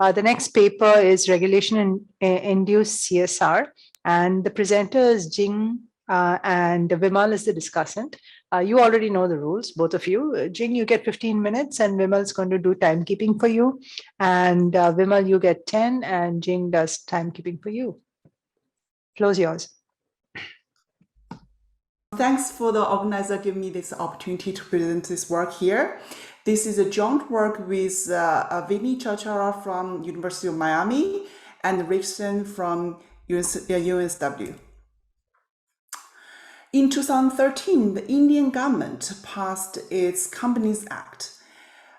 The next paper is Regulation-induced CSR, and the presenter is Jing, and Vimal is the discussant. You already know the rules, both of you. Jing, you get 15 minutes, and Vimal is going to do timekeeping for you. And Vimal, you get 10, and Jing does timekeeping for you. Floor is yours. Thanks for the organizer giving me this opportunity to present this work here. This is a joint work with Vidhi Chhaochharia from University of Miami and Richardson from UNSW. In 2013, the Indian government passed its Companies Act.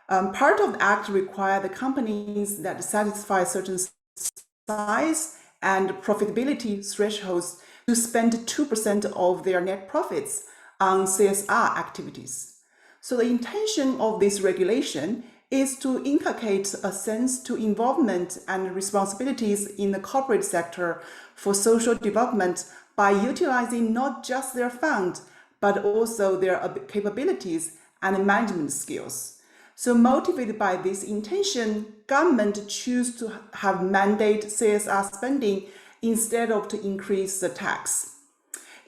Part of the act required the companies that satisfy certain size and profitability thresholds to spend 2% of their net profits on CSR activities. So the intention of this regulation is to inculcate a sense to involvement and responsibilities in the corporate sector for social development by utilizing not just their fund, but also their capabilities and management skills. So motivated by this intention, government choose to have mandate CSR spending instead of to increase the tax.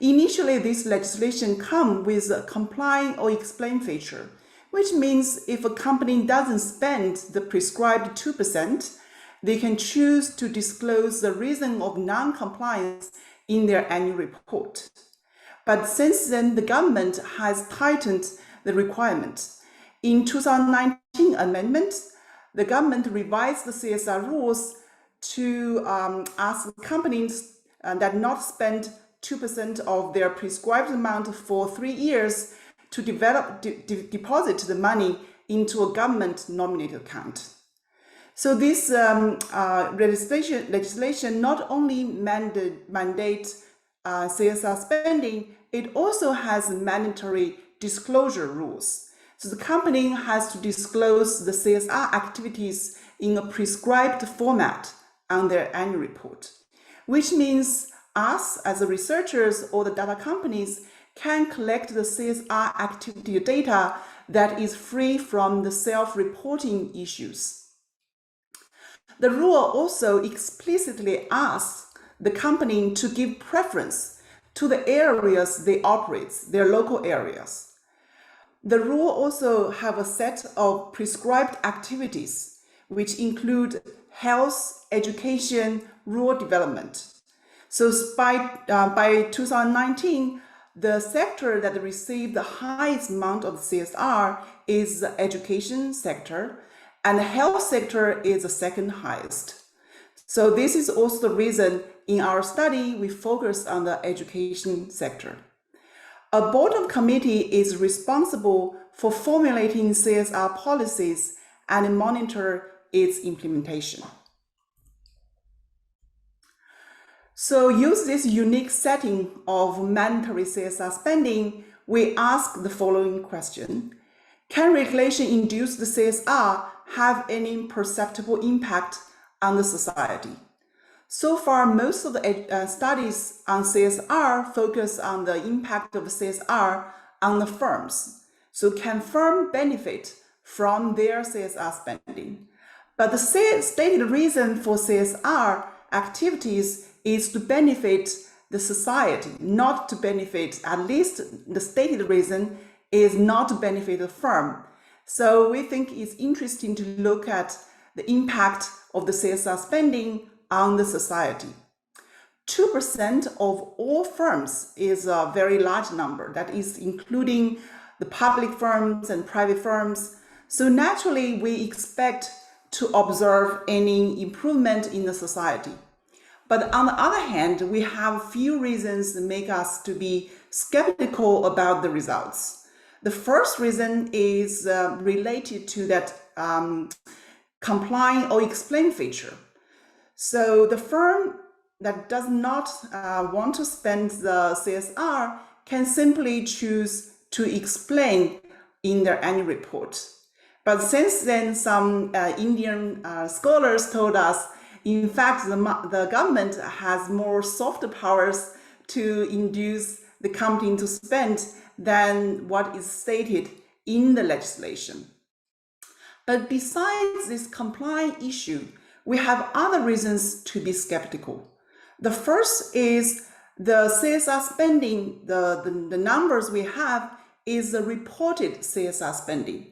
Initially, this legislation comes with a comply or explain feature, which means if a company doesn't spend the prescribed 2%, they can choose to disclose the reason of non-compliance in their annual report. But since then, the government has tightened the requirements. In 2019 amendment, the government revised the CSR rules to ask companies that not spend 2% of their prescribed amount for 3 years to deposit the money into a government nominated account. So this legislation not only mandates CSR spending, it also has mandatory disclosure rules. So the company has to disclose the CSR activities in a prescribed format on their annual report, which means us as the researchers or the data companies can collect the CSR activity data that is free from the self-reporting issues. The rule also explicitly asks the company to give preference to the areas they operate, their local areas. The rule also have a set of prescribed activities, which include health, education, rural development. So by 2019, the sector that received the highest amount of CSR is the education sector, and the health sector is the second highest. So this is also the reason in our study we focus on the education sector. A board of committee is responsible for formulating CSR policies and monitor its implementation. So use this unique setting of mandatory CSR spending, we ask the following question. Can regulation-induced CSR have any perceptible impact on the society? So far, most of the studies on CSR focus on the impact of CSR on the firms. So can firms benefit from their CSR spending? But the stated reason for CSR activities is to benefit the society, not to benefit, at least the stated reason is not to benefit the firm. So we think it's interesting to look at the impact of the CSR spending on the society. 2% of all firms is a very large number. That is including the public firms and private firms. So naturally, we expect to observe any improvement in the society. But on the other hand, we have few reasons that make us to be skeptical about the results. The first reason is related to that comply or explain feature. So the firm that does not want to spend the CSR can simply choose to explain in their annual report. But since then, some Indian scholars told us, in fact, the government has more soft powers to induce the company to spend than what is stated in the legislation. But besides this comply issue, we have other reasons to be skeptical. The first is the CSR spending, the numbers we have is the reported CSR spending.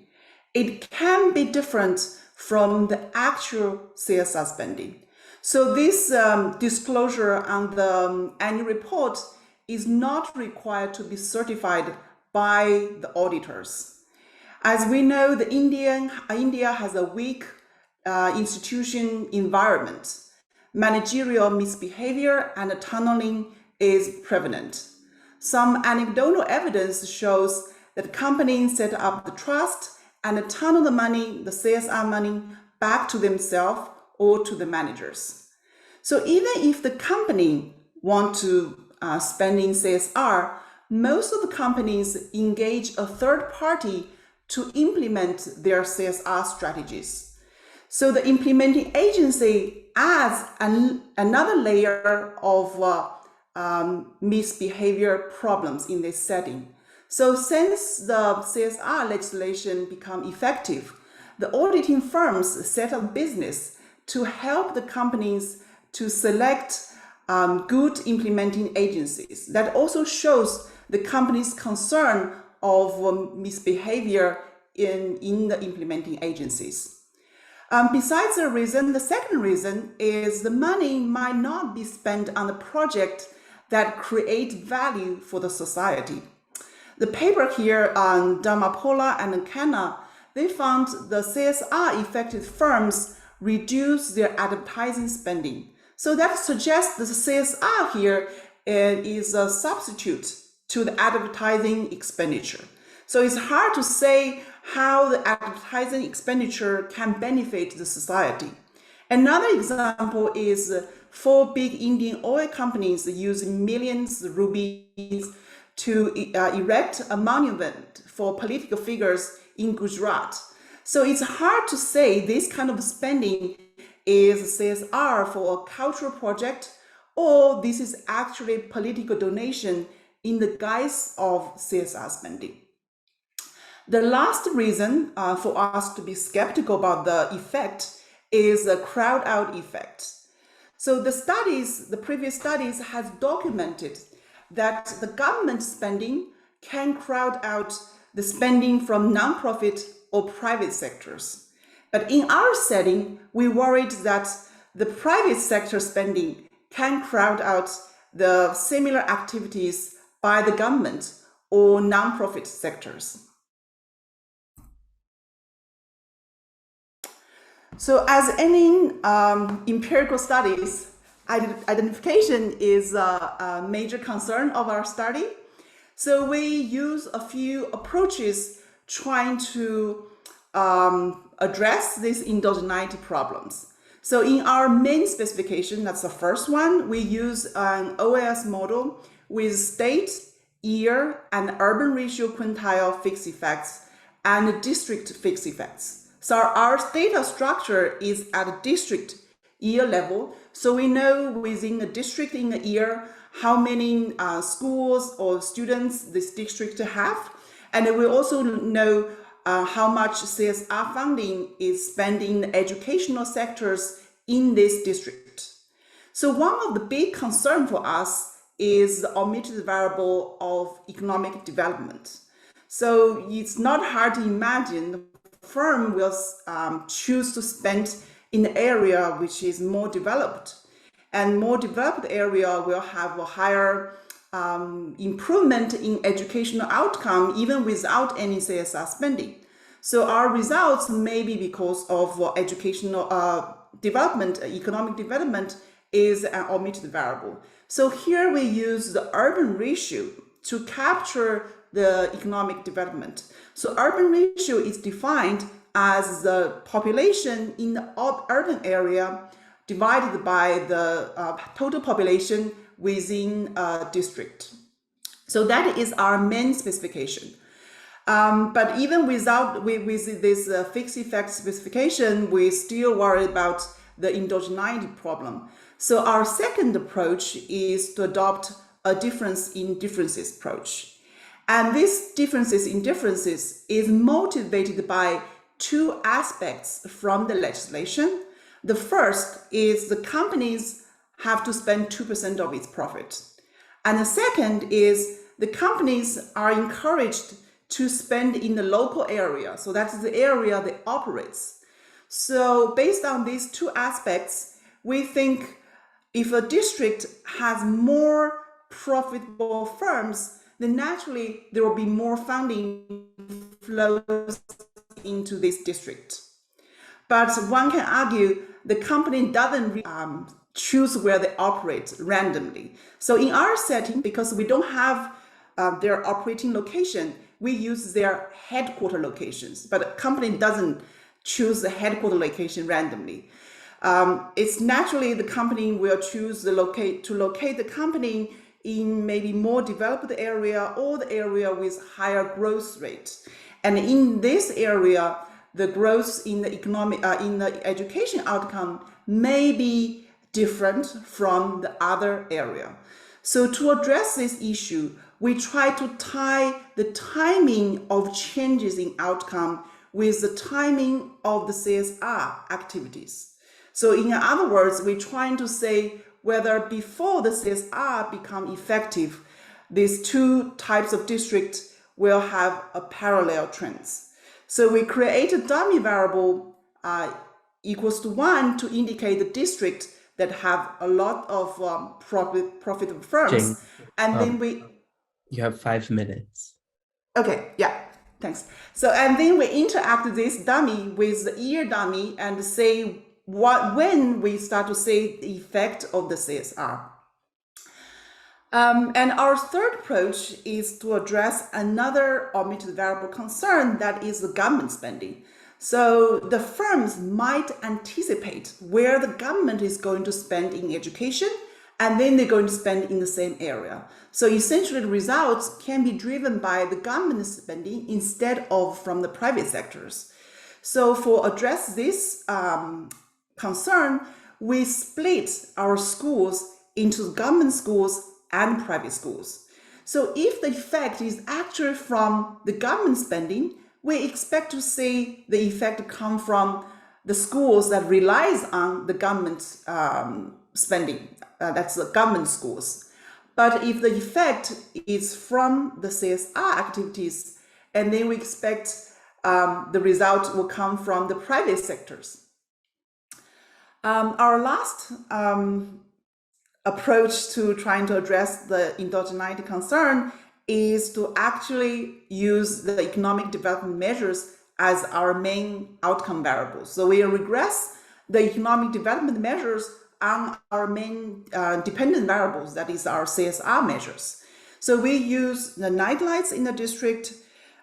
It can be different from the actual CSR spending. So this disclosure on the annual report is not required to be certified by the auditors. As we know, India has a weak institution environment. Managerial misbehavior and tunneling is prevalent. Some anecdotal evidence shows that companies set up the trust and tunnel the money, the CSR money, back to themselves or to the managers. So even if the company want to spend in CSR, most of the companies engage a third party to implement their CSR strategies. So the implementing agency adds another layer of misbehavior problems in this setting. So since the CSR legislation become effective, the auditing firms set up business to help the companies to select good implementing agencies. That also shows the company's concern of misbehavior in the implementing agencies. Besides the reason, the second reason is the money might not be spent on a project that create value for the society. The paper here on Dharmapola and Khanna, they found the CSR effective firms reduce their advertising spending. So that suggests the CSR here is a substitute to the advertising expenditure. So it's hard to say how the advertising expenditure can benefit the society. Another example is 4 big Indian oil companies using millions of rupees to erect a monument for political figures in Gujarat. So it's hard to say this kind of spending is CSR for a cultural project, or this is actually political donation in the guise of CSR spending. The last reason for us to be skeptical about the effect is the crowd out effect. So the previous studies has documented that the government spending can crowd out the spending from nonprofit or private sectors. But in our setting, we worried that the private sector spending can crowd out the similar activities by the government or nonprofit sectors. So as any empirical studies, identification is a major concern of our study. So we use a few approaches trying to address these endogeneity problems. So in our main specification, that's the first one, we use an OAS model with state, year, and urban ratio quintile fixed effects and district fixed effects. So our data structure is at a district year level. So we know within a district in a year how many schools or students this district have. And we also know how much CSR funding is spent in educational sectors in this district. So one of the big concerns for us is the omitted variable of economic development. So it's not hard to imagine the firm will choose to spend in the area which is more developed. And more developed area will have a higher improvement in educational outcome even without any CSR spending. So our results may be because of educational development, economic development is an omitted variable. So here we use the urban ratio to capture the economic development. So urban ratio is defined as the population in the urban area divided by the total population within a district. So that is our main specification. But even with this fixed effect specification, we still worry about the endogeneity problem. So our second approach is to adopt a difference in differences approach. And this differences in differences is motivated by two aspects from the legislation. The first is the companies have to spend 2% of its profit. And the second is the companies are encouraged to spend in the local area. So that's the area they operate. So based on these two aspects, we think if a district has more profitable firms, then naturally there will be more funding flows into this district. But one can argue the company doesn't choose where they operate randomly. So in our setting, because we don't have their operating location, we use their headquarter locations, but the company doesn't choose the headquarter location randomly. It's naturally the company will choose to locate the company in maybe more developed area or the area with higher growth rate. And in this area, the growth in the in the education outcome may be different from the other area. So to address this issue, we try to tie the timing of changes in outcome with the timing of the CSR activities. So in other words, we're trying to say whether before the CSR become effective, these two types of districts will have a parallel trends. So we create a dummy variable equals to 1 to indicate the district that have a lot of profitable firms. Jing, and then you have 5 minutes. Okay, yeah, thanks. So, and then we interact this dummy with the year dummy and say when we start to see the effect of the CSR. And our third approach is to address another omitted variable concern, that is the government spending. So the firms might anticipate where the government is going to spend in education, and then they're going to spend in the same area. So essentially the results can be driven by the government spending instead of from the private sectors. So for address this concern, we split our schools into government schools and private schools. So if the effect is actually from the government spending, we expect to see the effect come from the schools that relies on the government spending. That's the government schools. But if the effect is from the CSR activities, and then we expect the result will come from the private sectors. Our last approach to trying to address the endogeneity concern is to actually use the economic development measures as our main outcome variables. So we regress the economic development measures on our main dependent variables, that is our CSR measures. So we use the night lights in the district,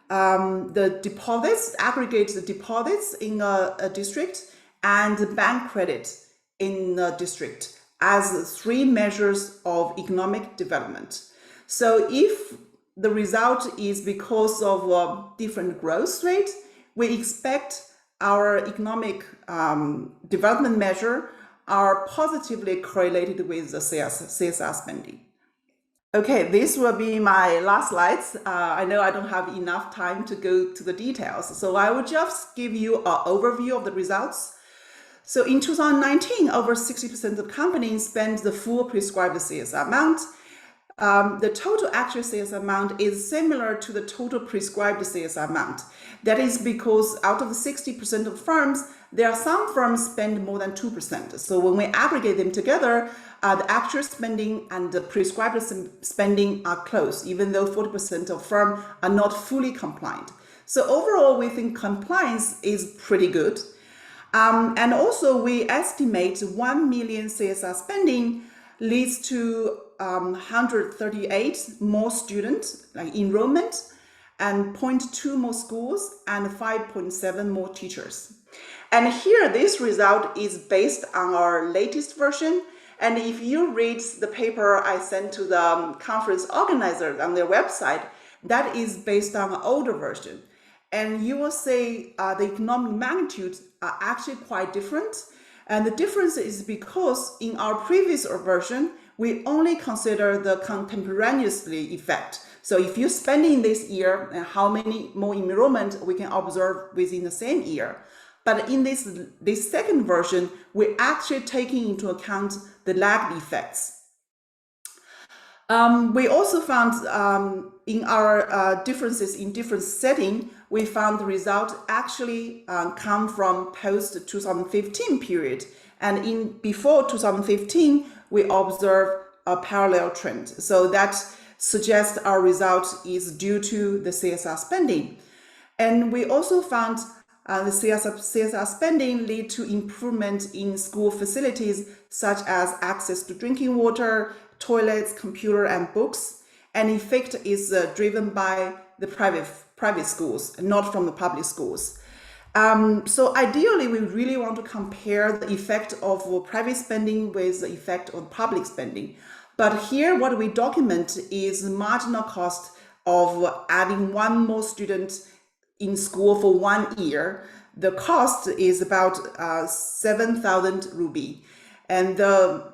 the deposits, aggregate the deposits in a district, and the bank credit in the district as 3 measures of economic development. So if the result is because of a different growth rate, we expect our economic development measure are positively correlated with the CSR spending. Okay, this will be my last slides. I know I don't have enough time to go to the details, so I will just give you an overview of the results. So in 2019, over 60% of companies spent the full prescribed CSR amount. The total actual CSR amount is similar to the total prescribed CSR amount. That is because out of the 60% of firms, there are some firms spend more than 2%. So when we aggregate them together, the actual spending and the prescribed spending are close, even though 40% of firms are not fully compliant. So overall, we think compliance is pretty good. And also we estimate 1 million CSR spending leads to 138 more students, like enrollment, and 0.2 more schools, and 5.7 more teachers. And here, this result is based on our latest version. And if you read the paper I sent to the conference organizers on their website, that is based on an older version. And you will see the economic magnitudes are actually quite different. And the difference is because in our previous version, we only consider the contemporaneously effect. So if you spend in this year, and how many more enrollment we can observe within the same year. But in this second version, we're actually taking into account the lag effects. We also found in our differences in different setting, we found the result actually come from post 2015 period. And in before 2015, we observe a parallel trend. So that suggests our result is due to the CSR spending. And we also found the CSR spending lead to improvement in school facilities such as access to drinking water, toilets, computer, and books. And effect is driven by the private schools, not from the public schools. So ideally, we really want to compare the effect of private spending with the effect of public spending. But here, what we document is the marginal cost of adding one more student in school for 1 year. The cost is about 7,000 rupee. And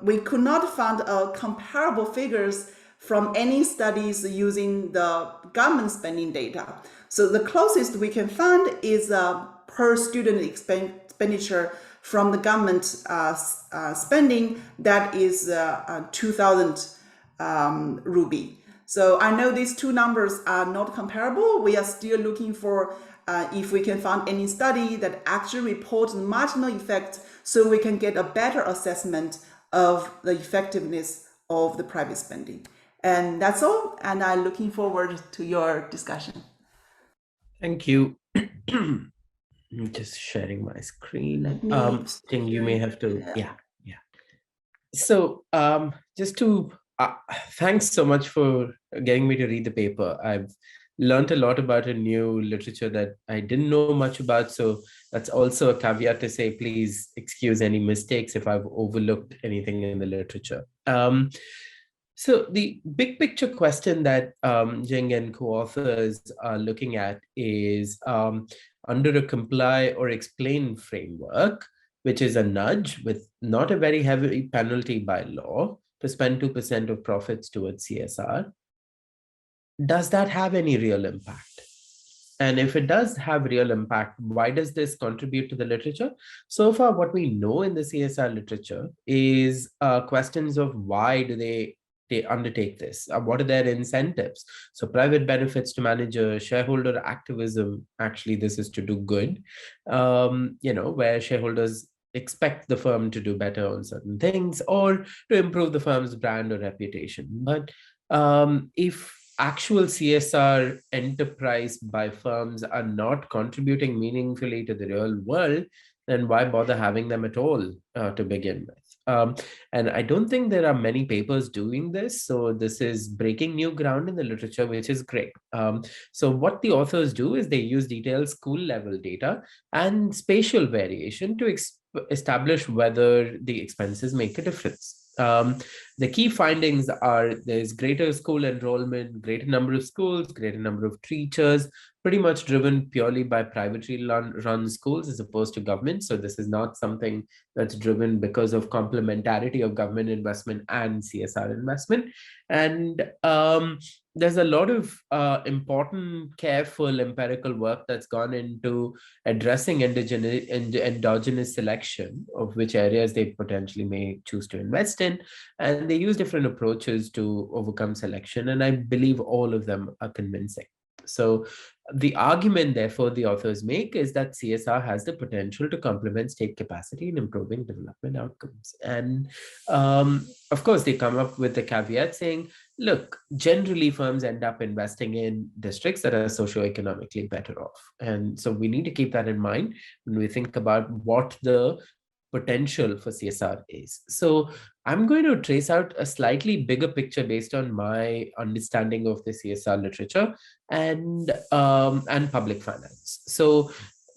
we could not find comparable figures from any studies using the government spending data. So the closest we can find is per student expenditure from the government spending, that is 2,000 rupee. So I know these two numbers are not comparable. We are still looking for if we can find any study that actually reports marginal effect, so we can get a better assessment of the effectiveness of the private spending. And that's all. And I'm looking forward to your discussion. Thank you. I'm just sharing my screen. Jing, you may have to, yeah. So just to, thanks so much for getting me to read the paper. I've learned a lot about a new literature that I didn't know much about. So that's also a caveat to say, please excuse any mistakes if I've overlooked anything in the literature. So the big picture question that Jing and co-authors are looking at is under a comply or explain framework, which is a nudge with not a very heavy penalty by law to spend 2% of profits towards CSR. Does that have any real impact? And if it does have real impact, why does this contribute to the literature? So far, what we know in the CSR literature is questions of why do they undertake this? What are their incentives? So private benefits to managers, shareholder activism, actually this is to do good, where shareholders expect the firm to do better on certain things or to improve the firm's brand or reputation. But if actual CSR enterprise by firms are not contributing meaningfully to the real world, then why bother having them at all to begin with? And I don't think there are many papers doing this. So this is breaking new ground in the literature, which is great. So what the authors do is they use detailed school level data and spatial variation to establish whether the expenses make a difference. The key findings are there's greater school enrollment, greater number of schools, greater number of teachers, pretty much driven purely by privately run schools as opposed to government. So this is not something that's driven because of complementarity of government investment and CSR investment. And there's a lot of important, careful empirical work that's gone into addressing endogenous selection of which areas they potentially may choose to invest in. And they use different approaches to overcome selection. And I believe all of them are convincing. So the argument, therefore, the authors make is that CSR has the potential to complement state capacity in improving development outcomes. And of course, they come up with the caveat saying, look, generally firms end up investing in districts that are socioeconomically better off. And so we need to keep that in mind when we think about what the potential for CSR is. So I'm going to trace out a slightly bigger picture based on my understanding of the CSR literature and public finance. So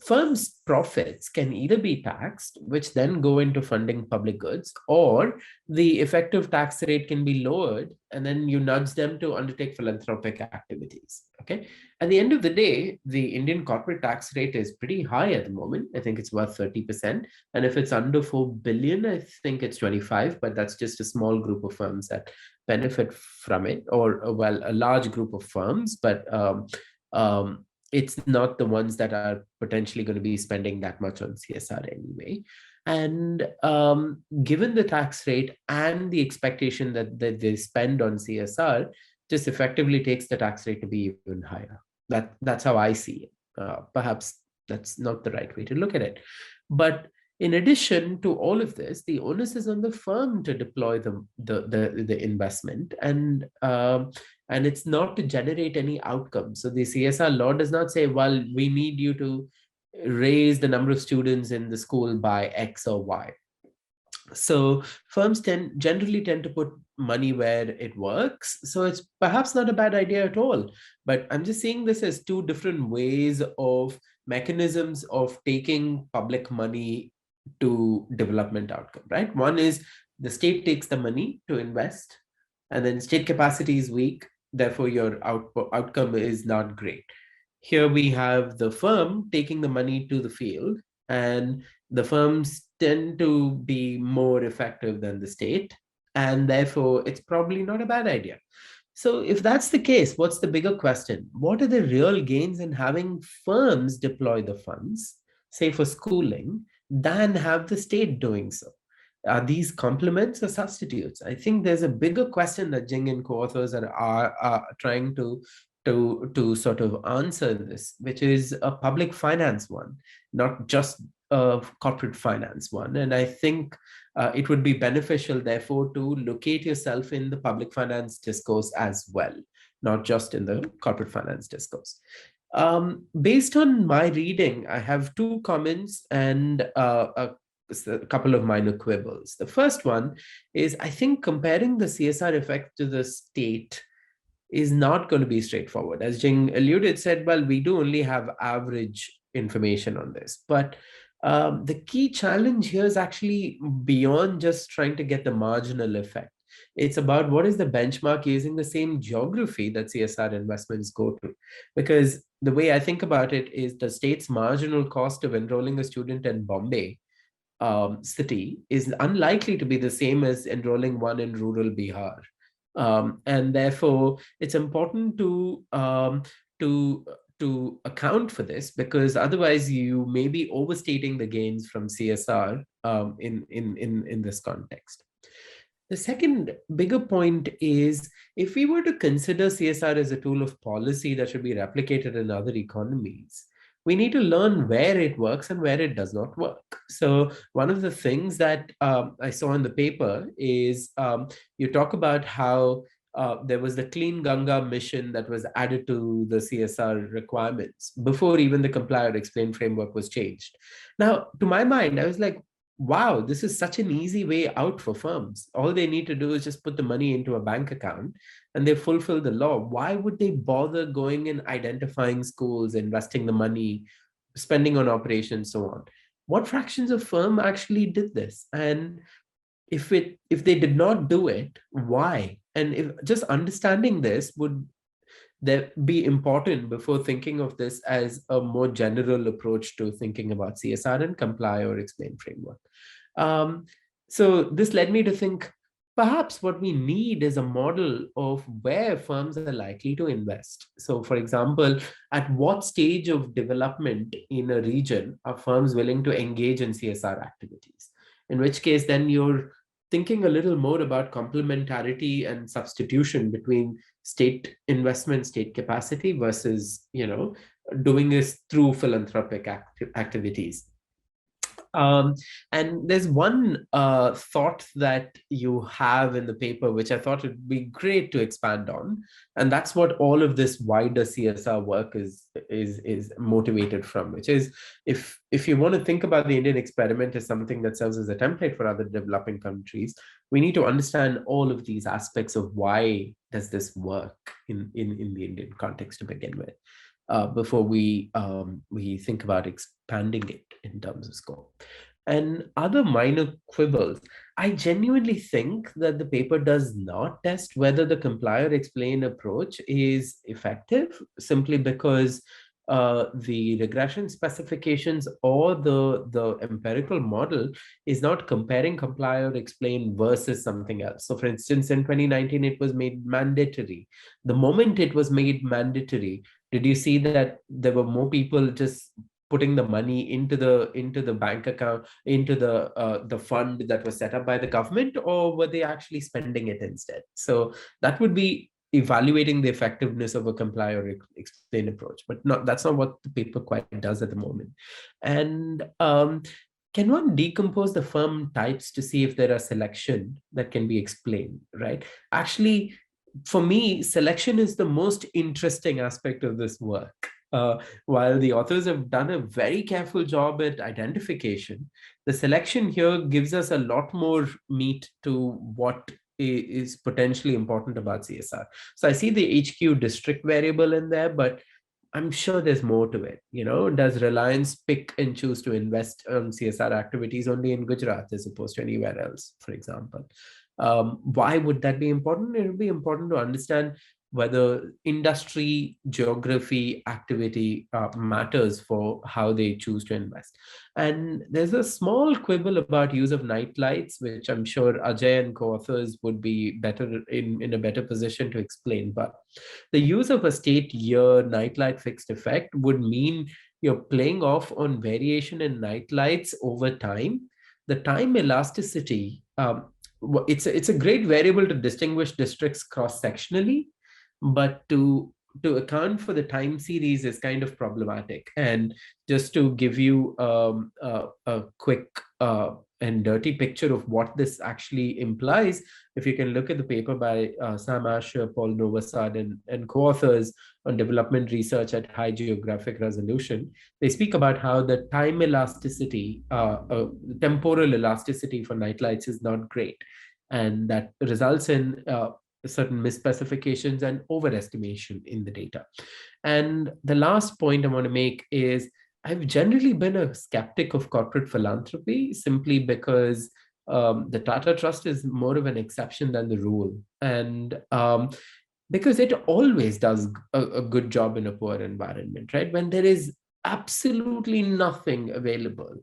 firms' profits can either be taxed, which then go into funding public goods, or the effective tax rate can be lowered, and then you nudge them to undertake philanthropic activities. Okay. At the end of the day, the Indian corporate tax rate is pretty high at the moment. I think it's worth 30%. And if it's under 4 billion, I think it's 25, but that's just a small group of firms that benefit from it, or well, a large group of firms, but it's not the ones that are potentially going to be spending that much on CSR anyway. And given the tax rate and the expectation that they spend on CSR, just effectively takes the tax rate to be even higher. That's how I see it. Perhaps that's not the right way to look at it. But in addition to all of this, the onus is on the firm to deploy the investment, and it's not to generate any outcome. So the CSR law does not say, well, we need you to raise the number of students in the school by X or Y. So firms generally tend to put money where it works. So it's perhaps not a bad idea at all. But I'm just seeing this as two different ways of mechanisms of taking public money to development outcome, right? One is the state takes the money to invest, and then state capacity is weak. Therefore, your outcome is not great. Here we have the firm taking the money to the field, and the firms tend to be more effective than the state, and therefore it's probably not a bad idea. So if that's the case, what's the bigger question? What are the real gains in having firms deploy the funds, say for schooling, than have the state doing so? Are these complements or substitutes? I think there's a bigger question that Jing and co-authors are trying to sort of answer this, which is a public finance one, not just a corporate finance one. And I think it would be beneficial, therefore, to locate yourself in the public finance discourse as well, not just in the corporate finance discourse. Based on my reading, I have two comments and a couple of minor quibbles. The first one is, I think comparing the CSR effect to the state is not going to be straightforward. As Jing alluded, said, well, we do only have average information on this. But the key challenge here is actually beyond just trying to get the marginal effect. It's about what is the benchmark using the same geography that CSR investments go to. Because the way I think about it is the state's marginal cost of enrolling a student in Bombay city is unlikely to be the same as enrolling one in rural Bihar. And therefore, it's important to account for this, because otherwise you may be overstating the gains from CSR in this context. The second bigger point is, if we were to consider CSR as a tool of policy that should be replicated in other economies, we need to learn where it works and where it does not work. So one of the things that I saw in the paper is you talk about how there was the Clean Ganga mission that was added to the CSR requirements before even the comply or explain framework was changed. Now, to my mind, I was like, wow, this is such an easy way out for firms. All they need to do is just put the money into a bank account and they fulfill the law. Why would they bother going and identifying schools, investing the money, spending on operations, so on? What fractions of firm actually did this? And if they did not do it, why? And if just understanding this would be important before thinking of this as a more general approach to thinking about CSR and comply or explain framework. So this led me to think, perhaps what we need is a model of where firms are likely to invest. So for example, at what stage of development in a region are firms willing to engage in CSR activities? In which case, then you're thinking a little more about complementarity and substitution between state investment, state capacity versus, doing this through philanthropic activities. And there's one thought that you have in the paper, which I thought would be great to expand on. And that's what all of this wider CSR work is motivated from, which is if you want to think about the Indian experiment as something that serves as a template for other developing countries, we need to understand all of these aspects of why does this work in the Indian context to begin with. Before we think about expanding it in terms of scope. And other minor quibbles, I genuinely think that the paper does not test whether the comply or explain approach is effective, simply because the regression specifications or the empirical model is not comparing comply or explain versus something else. So for instance, in 2019, it was made mandatory. The moment it was made mandatory, Did you see that there were more people just putting the money into the bank account, into the fund that was set up by the government, or were they actually spending it instead? So that would be evaluating the effectiveness of a comply or explain approach, but that's not what the paper quite does at the moment. And can one decompose the firm types to see if there are selection that can be explained, right? Actually, for me, selection is the most interesting aspect of this work. While the authors have done a very careful job at identification, the selection here gives us a lot more meat to what is potentially important about CSR. So I see the HQ district variable in there, but I'm sure there's more to it. Does Reliance pick and choose to invest on CSR activities only in Gujarat as opposed to anywhere else, for example? Why would that be important? It would be important to understand whether industry, geography, activity matters for how they choose to invest. And there's a small quibble about use of night lights, which I'm sure Ajay and co-authors would be better in a better position to explain. But the use of a state year nightlight fixed effect would mean you're playing off on variation in night lights over time. The time elasticity, it's a great variable to distinguish districts cross-sectionally, but to account for the time series is kind of problematic. And just to give you a quick and dirty picture of what this actually implies, if you can look at the paper by Sam Asher, Paul Novosad, and co-authors on development research at high geographic resolution, they speak about how the time elasticity, temporal elasticity for nightlights is not great. And that results in certain misspecifications and overestimation in the data. And the last point I want to make is I've generally been a skeptic of corporate philanthropy simply because the Tata Trust is more of an exception than the rule. And because it always does a good job in a poor environment, right? When there is absolutely nothing available,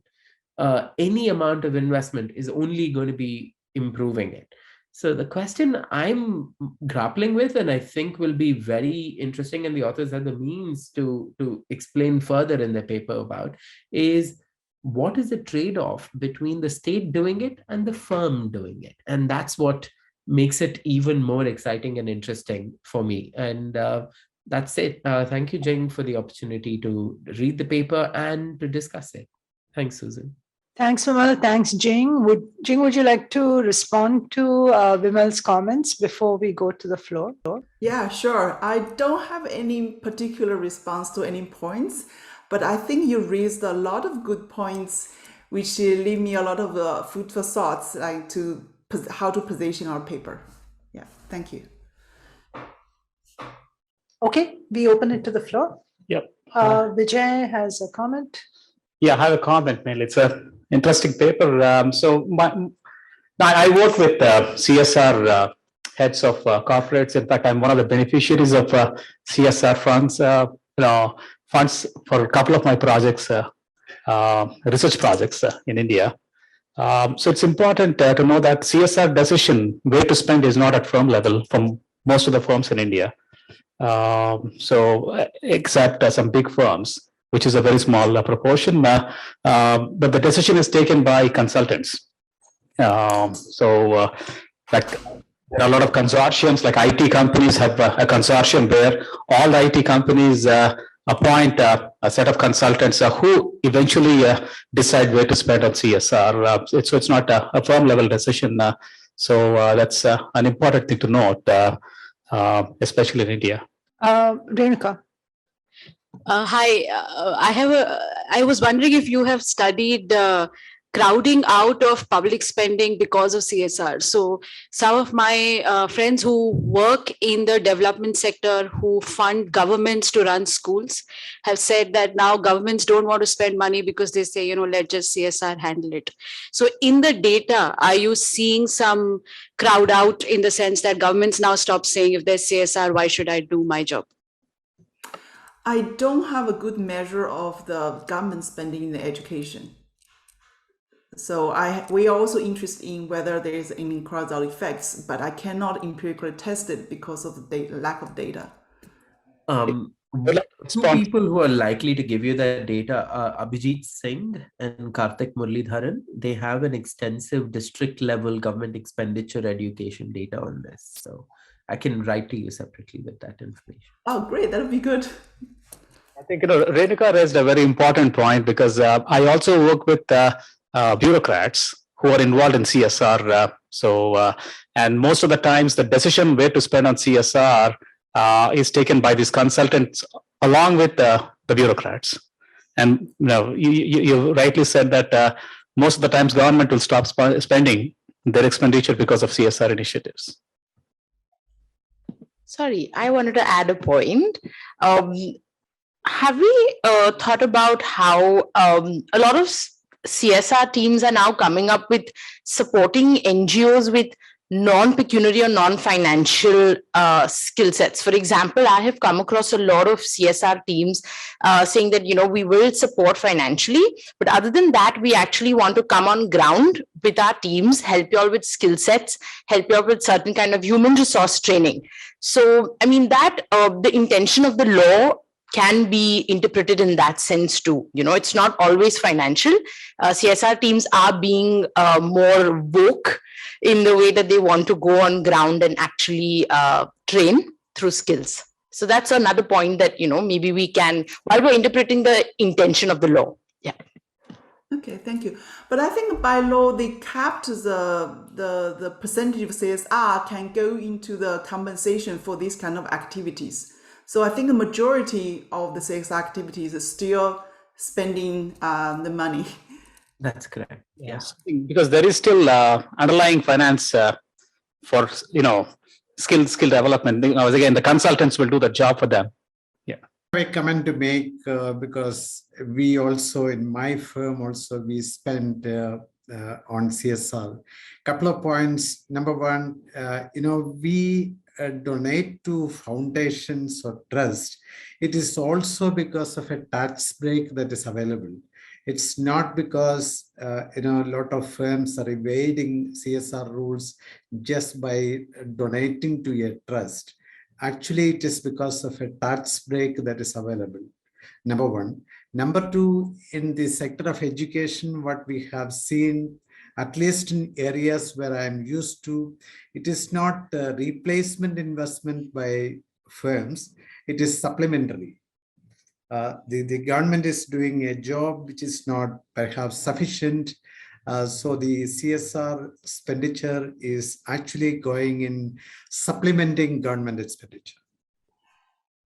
any amount of investment is only going to be improving it. So the question I'm grappling with, and I think will be very interesting, and the authors have the means to explain further in their paper about, is what is the trade-off between the state doing it and the firm doing it? And that's what makes it even more exciting and interesting for me. And that's it. Thank you, Jing, for the opportunity to read the paper and to discuss it. Thanks, Susan. Thanks, Vimal. Thanks, Jing. Would you like to respond to Vimal's comments before we go to the floor? Yeah, sure. I don't have any particular response to any points, but I think you raised a lot of good points, which leave me a lot of food for thoughts, like how to position our paper. Yeah, thank you. Okay, we open it to the floor. Yep. Vijay has a comment. Yeah, I have a comment, mainly. It's an interesting paper. I work with CSR heads of corporates. In fact, I'm one of the beneficiaries of CSR funds. Funds for a couple of my projects, research projects in India. So it's important to know that CSR decision where to spend is not at firm level from most of the firms in India. So except some big firms, which is a very small proportion, but the decision is taken by consultants. Like there are a lot of consortiums, like IT companies have a consortium where all the IT companies appoint a set of consultants who eventually decide where to spend on CSR. So it's not a firm level decision. So that's an important thing to note, especially in India. Renuka. Hi, I was wondering if you have studied crowding out of public spending because of CSR. So some of my friends who work in the development sector, who fund governments to run schools, have said that now governments don't want to spend money because they say, let just CSR handle it. So in the data, are you seeing some crowd out in the sense that governments now stop saying, if there's CSR, why should I do my job? I don't have a good measure of the government spending in education. So we are also interested in whether there is any crowd-out effects, but I cannot empirically test it because of the lack of data. two people who are likely to give you that data are Abhijit Singh and Karthik Muralidharan. They have an extensive district level government expenditure education data on this. So I can write to you separately with that information. Oh, great. That would be good. I think Renuka raised a very important point because I also work with bureaucrats who are involved in CSR. And most of the times, the decision where to spend on CSR is taken by these consultants along with the bureaucrats. And you rightly said that most of the times government will stop spending their expenditure because of CSR initiatives. Sorry, I wanted to add a point. Have we thought about how a lot of CSR teams are now coming up with supporting NGOs with non-pecuniary or non-financial skill sets? For example, I have come across a lot of CSR teams saying that, we will support financially, but other than that, we actually want to come on ground with our teams, help you all with skill sets, help you all with certain kind of human resource training. So, I mean, that the intention of the law can be interpreted in that sense too. It's not always financial. CSR teams are being more woke in the way that they want to go on ground and actually train through skills. So that's another point that, maybe we can, while we're interpreting the intention of the law. Yeah. Okay, thank you. But I think by law, they capped the percentage of CSR can go into the compensation for these kind of activities. So I think the majority of the CSR activities is still spending the money. That's correct. Yes, because there is still underlying finance for skill development. Again, the consultants will do the job for them. Yeah. I comment to make because we also in my firm also we spend on CSR. Couple of points. Number one, we donate to foundations or trust. It is also because of a tax break that is available. It's not because a lot of firms are evading CSR rules just by donating to a trust. Actually, it is because of a tax break that is available. Number one. Number two, in the sector of education, what we have seen, at least in areas where I'm used to, it is not a replacement investment by firms, it is supplementary. The government is doing a job which is not perhaps sufficient. So the CSR expenditure is actually going in supplementing government expenditure.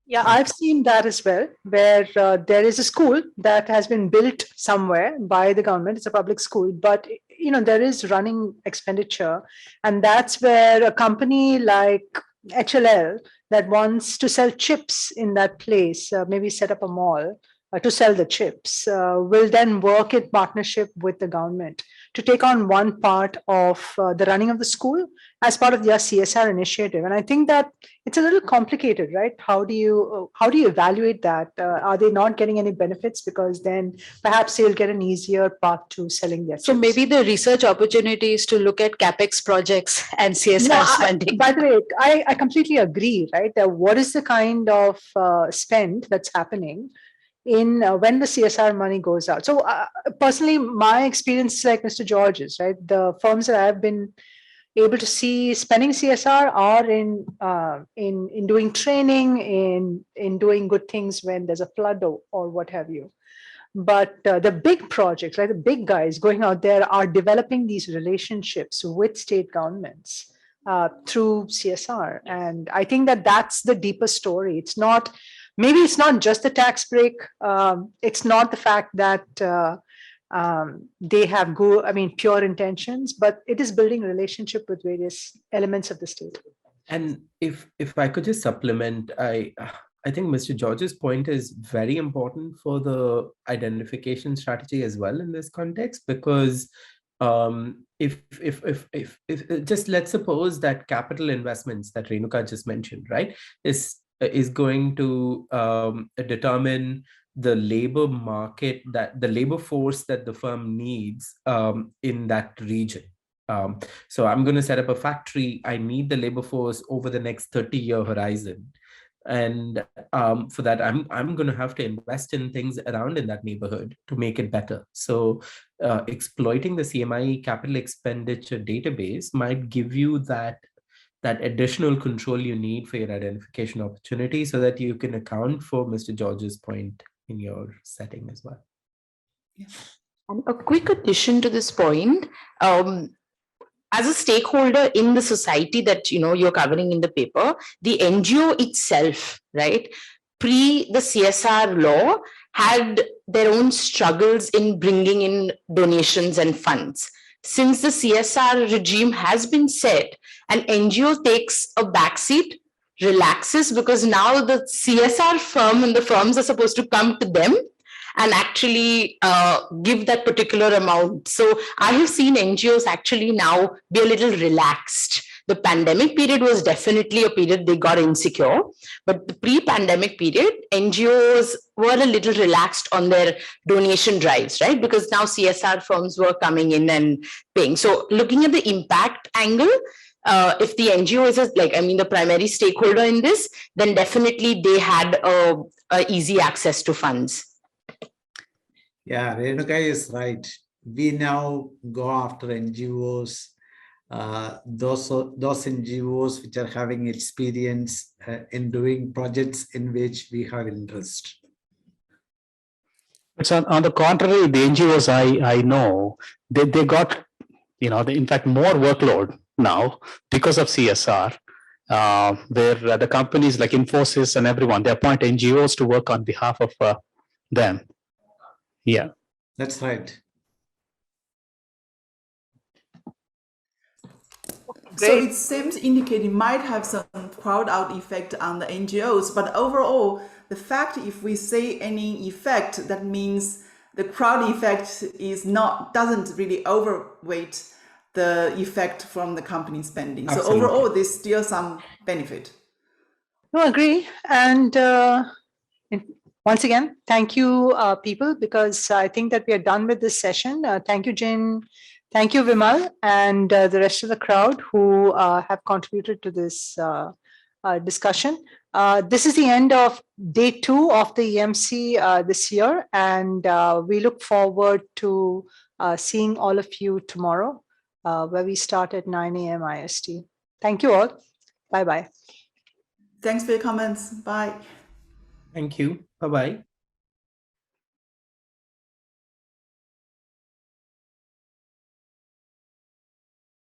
Yeah, I've seen that as well, where there is a school that has been built somewhere by the government. It's a public school, but there is running expenditure, and that's where a company like HLL that wants to sell chips in that place, maybe set up a mall to sell the chips, will then work in partnership with the government to take on one part of the running of the school as part of their CSR initiative. And I think that it's a little complicated, right? How do you evaluate that? Are they not getting any benefits because then perhaps they'll get an easier path to selling their chips? So maybe the research opportunity is to look at CapEx projects and CSR spending. By the way, I completely agree, right? What is the kind of spend that's happening in when the CSR money goes out? So personally, my experience is like Mr. George's, right? The firms that I've been able to see spending CSR are in doing training, in doing good things when there's a flood or what have you. But the big projects, right, the big guys going out there are developing these relationships with state governments through CSR. And I think that that's the deeper story. It's not, maybe it's not just the tax break. It's not the fact that they have pure intentions, but it is building relationship with various elements of the state. And if I could just supplement, I think Mr. George's point is very important for the identification strategy as well in this context, because if just let's suppose that capital investments that Renuka just mentioned, right, is going to determine the labor market, that the labor force that the firm needs in that region. So I'm going to set up a factory. I need the labor force over the next 30-year horizon. And for that, I'm going to have to invest in things around in that neighborhood to make it better. So exploiting the CMI capital expenditure database might give you that additional control you need for your identification opportunity, so that you can account for Mr. George's point in your setting as well. Yeah. And a quick addition to this point, as a stakeholder in the society that you're covering in the paper, the NGO itself, right, pre the CSR law, had their own struggles in bringing in donations and funds. Since the CSR regime has been set, an NGO takes a backseat, relaxes, because now the CSR firm and the firms are supposed to come to them and actually give that particular amount. So I have seen NGOs actually now be a little relaxed. The pandemic period was definitely a period they got insecure, but the pre-pandemic period, NGOs were a little relaxed on their donation drives, right? Because now CSR firms were coming in and paying. So looking at the impact angle, if the NGO is the primary stakeholder in this, then definitely they had a easy access to funds. Yeah, Renuka is right. We now go after NGOs, those NGOs which are having experience in doing projects in which we have interest. It's on the contrary, the NGOs I know, they got, in fact, more workload now because of CSR, where the companies like Infosys and everyone, they appoint NGOs to work on behalf of them. Yeah, that's right. So it seems to indicate it might have some crowd out effect on the NGOs, but overall, the fact if we say any effect, that means the crowd effect doesn't really overweight the effect from the company spending. Absolutely. So overall, there's still some benefit. No, agree. And once again, thank you, people, because I think that we are done with this session. Thank you, Jing. Thank you, Vimal, and the rest of the crowd who have contributed to this discussion. This is the end of day 2 of the EMC this year, and we look forward to seeing all of you tomorrow, where we start at 9 a.m. IST. Thank you all. Bye-bye. Thanks for your comments. Bye. Thank you. Bye-bye.